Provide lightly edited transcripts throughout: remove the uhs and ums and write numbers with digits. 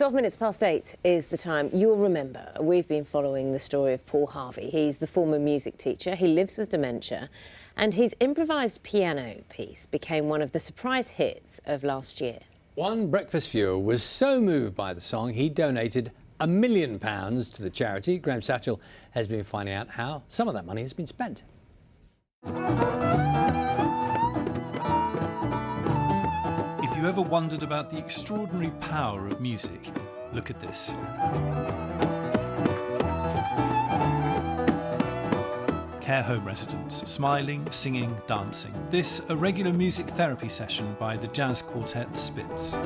12 minutes past 8 is the time. You'll remember we've been following the story of Paul Harvey. He's the former music teacher. He lives with dementia, and his improvised piano piece became one of the surprise hits of last year. One breakfast viewer was so moved by the song he donated £1 million to the charity. Graham Satchell has been finding out how some of that money has been spent. If you ever wondered about the extraordinary power of music, look at this. Care home residents, smiling, singing, dancing. This, a regular music therapy session by the jazz quartet Spitz.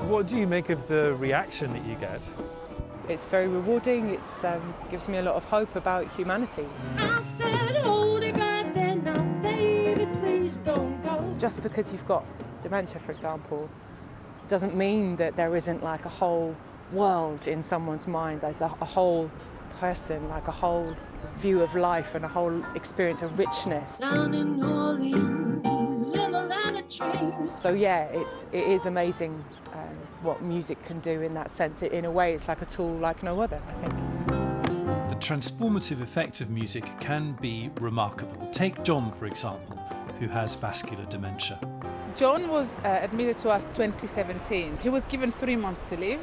What do you make of the reaction that you get? It's very rewarding. It gives me a lot of hope about humanity. I said, hold it right there now, baby, please don't go. Just because you've got dementia, for example, doesn't mean that there isn't like a whole world in someone's mind. There's a whole person, like a whole view of life and a whole experience of richness. Down in New Orleans, in the land of dreams. So yeah, it is amazing what music can do in that sense. In a way, it's like a tool like no other, I think. The transformative effect of music can be remarkable. Take John, for example, who has vascular dementia. John was admitted to us 2017. He was given 3 months to live.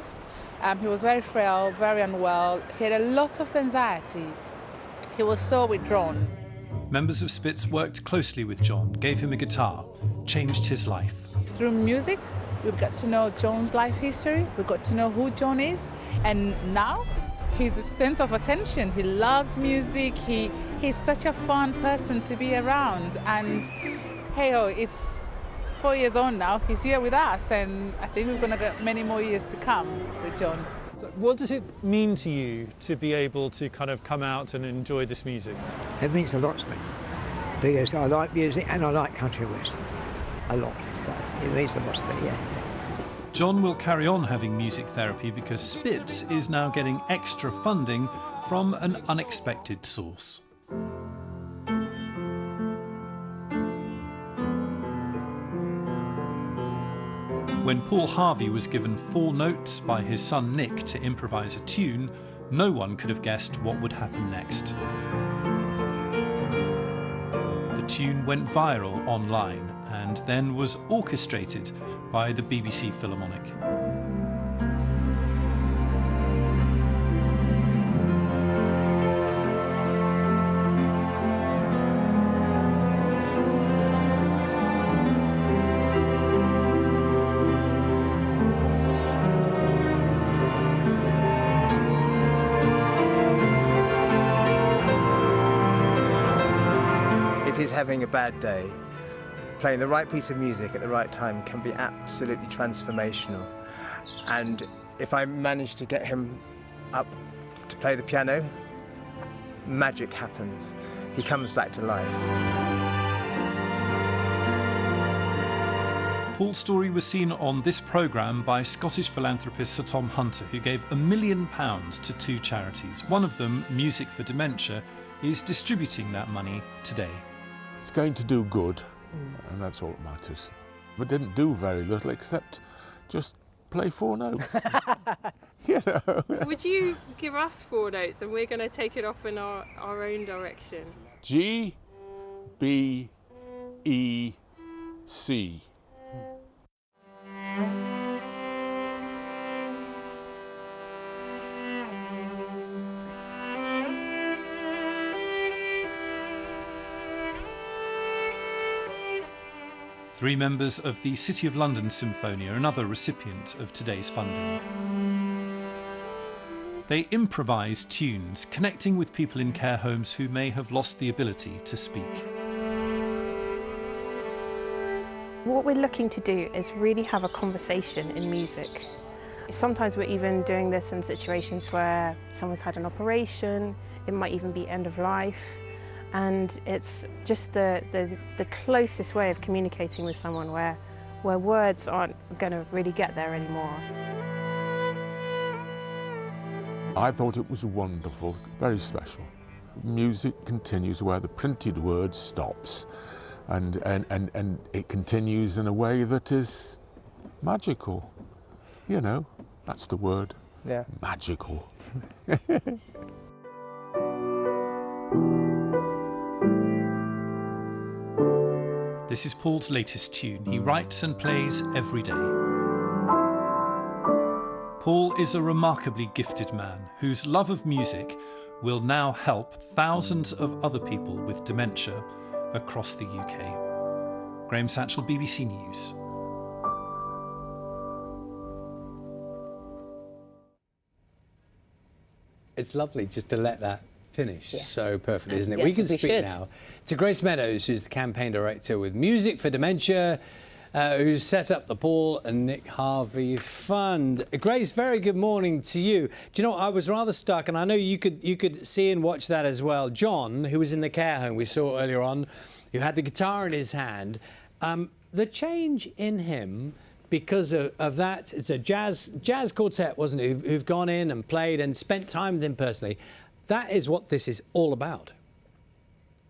He was very frail, very unwell. He had a lot of anxiety. He was so withdrawn. Members of Spitz worked closely with John, gave him a guitar, changed his life. Through music, we got to know John's life history. We got to know who John is. And now he's a center of attention. He loves music. He's such a fun person to be around. And hey-ho, it's 4 years on now. He's here with us, and I think we're going to get many more years to come with John. So what does it mean to you to be able to kind of come out and enjoy this music? It means a lot to me, because I like music and I like country music a lot, so it means a lot to me, yeah. John will carry on having music therapy because Spitz is now getting extra funding from an unexpected source. When Paul Harvey was given 4 notes by his son Nick to improvise a tune, no one could have guessed what would happen next. The tune went viral online and then was orchestrated by the BBC Philharmonic. If he's having a bad day, playing the right piece of music at the right time can be absolutely transformational. And if I manage to get him up to play the piano, magic happens. He comes back to life. Paul's story was seen on this programme by Scottish philanthropist Sir Tom Hunter, who gave £1 million to 2 charities. One of them, Music for Dementia, is distributing that money today. It's going to do good, and that's all that matters. But didn't do very little except just play 4 notes. You know. Would you give us 4 notes and we're going to take it off in our own direction? G, B, E, C. Three members of the City of London Symphonia are another recipient of today's funding. They improvise tunes, connecting with people in care homes who may have lost the ability to speak. What we're looking to do is really have a conversation in music. Sometimes we're even doing this in situations where someone's had an operation, it might even be end of life, and it's just the closest way of communicating with someone where words aren't going to really get there anymore. I thought it was wonderful, very special. Music continues where the printed word stops, and it continues in a way that is magical. You know, that's the word. Yeah. Magical. This is Paul's latest tune. He writes and plays every day. Paul is a remarkably gifted man whose love of music will now help thousands of other people with dementia across the UK. Graham Satchell, BBC News. It's lovely just to let that finish so perfectly, isn't it? Yes, we can we speak should. now to Grace Meadows, who's the campaign director with Music for Dementia, who's set up the Paul and Nick Harvey Fund. Grace, very good morning to you. Do you know, I was rather stuck, and I know you could see and watch that as well. John, who was in the care home we saw earlier on, who had the guitar in his hand, the change in him because of that, it's a jazz quartet, wasn't it, who've gone in and played and spent time with him personally. That is what this is all about.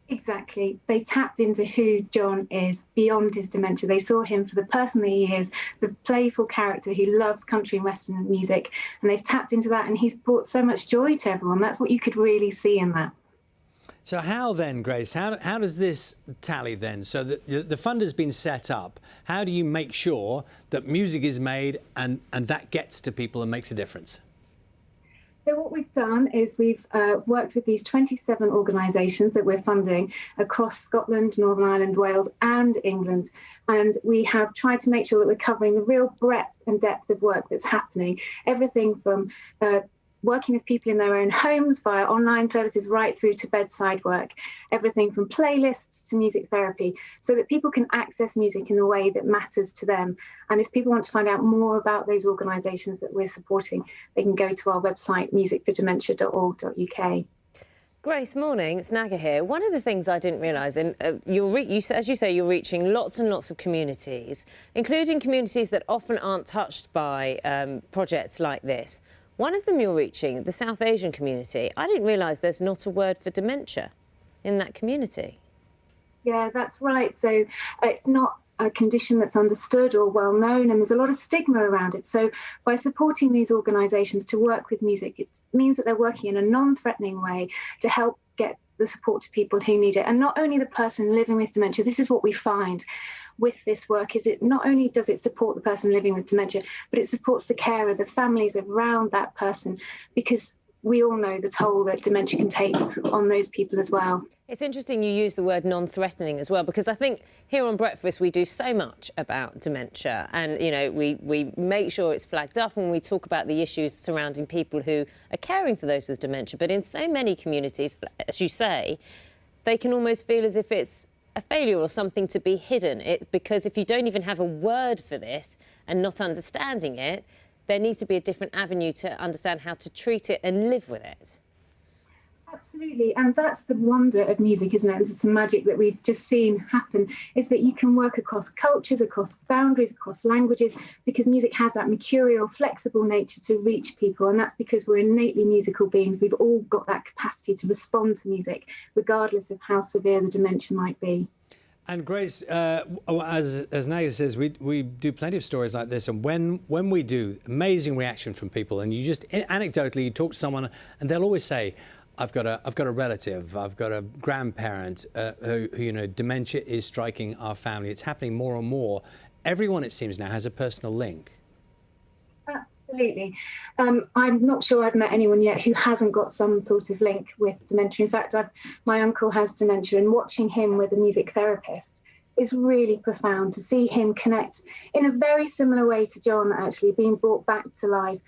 Exactly. They tapped into who John is beyond his dementia. They saw him for the person that he is, the playful character who loves country and western music, and they've tapped into that, and he's brought so much joy to everyone. That's what you could really see in that. So how then, Grace, how does this tally then? So the fund has been set up. How do you make sure that music is made and that gets to people and makes a difference? So what we've done is we've worked with these 27 organisations that we're funding across Scotland, Northern Ireland, Wales and England. And we have tried to make sure that we're covering the real breadth and depth of work that's happening. Everything from working with people in their own homes via online services right through to bedside work, everything from playlists to music therapy, so that people can access music in the way that matters to them. And if people want to find out more about those organisations that we're supporting, they can go to our website, musicfordementia.org.uk. Grace, morning. It's Naga here. One of the things I didn't realise, and as you say, you're reaching lots and lots of communities, including communities that often aren't touched by projects like this. One of them you're reaching, the South Asian community. I didn't realise there's not a word for dementia in that community. Yeah, that's right. So it's not a condition that's understood or well known, and there's a lot of stigma around it. So by supporting these organisations to work with music, it means that they're working in a non-threatening way to help get the support to people who need it. And not only the person living with dementia, this is what we find with this work, is it not only does it support the person living with dementia, but it supports the carer, the families around that person, because we all know the toll that dementia can take on those people as well. It's interesting you use the word non-threatening as well, because I think here on Breakfast we do so much about dementia, and you know we make sure it's flagged up when we talk about the issues surrounding people who are caring for those with dementia. But in so many communities, as you say, they can almost feel as if it's a failure or something to be hidden. Because if you don't even have a word for this and not understanding it, there needs to be a different avenue to understand how to treat it and live with it. Absolutely, and that's the wonder of music, isn't it? This is some magic that we've just seen happen, is that you can work across cultures, across boundaries, across languages, because music has that mercurial, flexible nature to reach people, and that's because we're innately musical beings. We've all got that capacity to respond to music, regardless of how severe the dementia might be. And Grace, as Naga says, we do plenty of stories like this, and when we do, amazing reaction from people, and you just anecdotally you talk to someone and they'll always say, I've got a relative, I've got a grandparent who, you know, dementia is striking our family. It's happening more and more. Everyone, it seems now, has a personal link. Absolutely. I'm not sure I've met anyone yet who hasn't got some sort of link with dementia. In fact, my uncle has dementia, and watching him with a music therapist is really profound, to see him connect in a very similar way to John, actually, being brought back to life.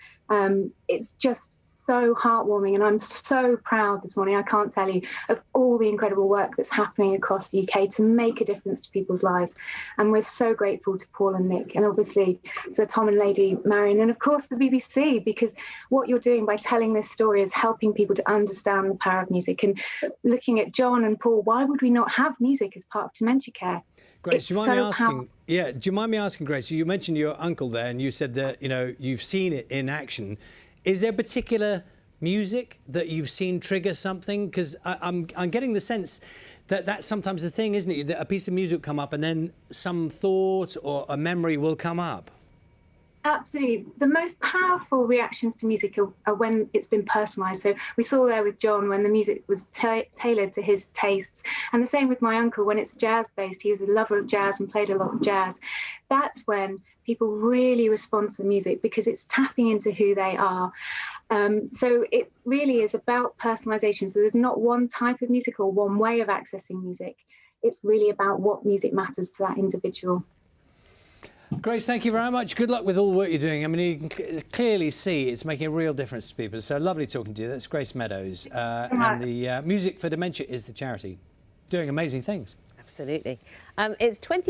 It's just so heartwarming, and I'm so proud this morning, I can't tell you, of all the incredible work that's happening across the UK to make a difference to people's lives. And we're so grateful to Paul and Nick, and obviously Sir Tom and Lady Marion, and of course the BBC, because what you're doing by telling this story is helping people to understand the power of music. And looking at John and Paul, why would we not have music as part of dementia care? Grace, do you mind me asking? Yeah, do you mind me asking, Grace? You mentioned your uncle there, and you said that you've seen it in action. Is there particular music that you've seen trigger something? Because I'm getting the sense that that's sometimes the thing, isn't it? That a piece of music will come up and then some thought or a memory will come up. Absolutely. The most powerful reactions to music are when it's been personalised. So we saw there with John when the music was tailored to his tastes. And the same with my uncle when it's jazz-based. He was a lover of jazz and played a lot of jazz. That's when people really respond to the music because it's tapping into who they are. So it really is about personalisation. So there's not one type of music or one way of accessing music. It's really about what music matters to that individual. Grace, thank you very much. Good luck with all the work you're doing. I mean, you can clearly see it's making a real difference to people. So lovely talking to you. That's Grace Meadows. And the Music for Dementia is the charity. Doing amazing things. Absolutely. It's 20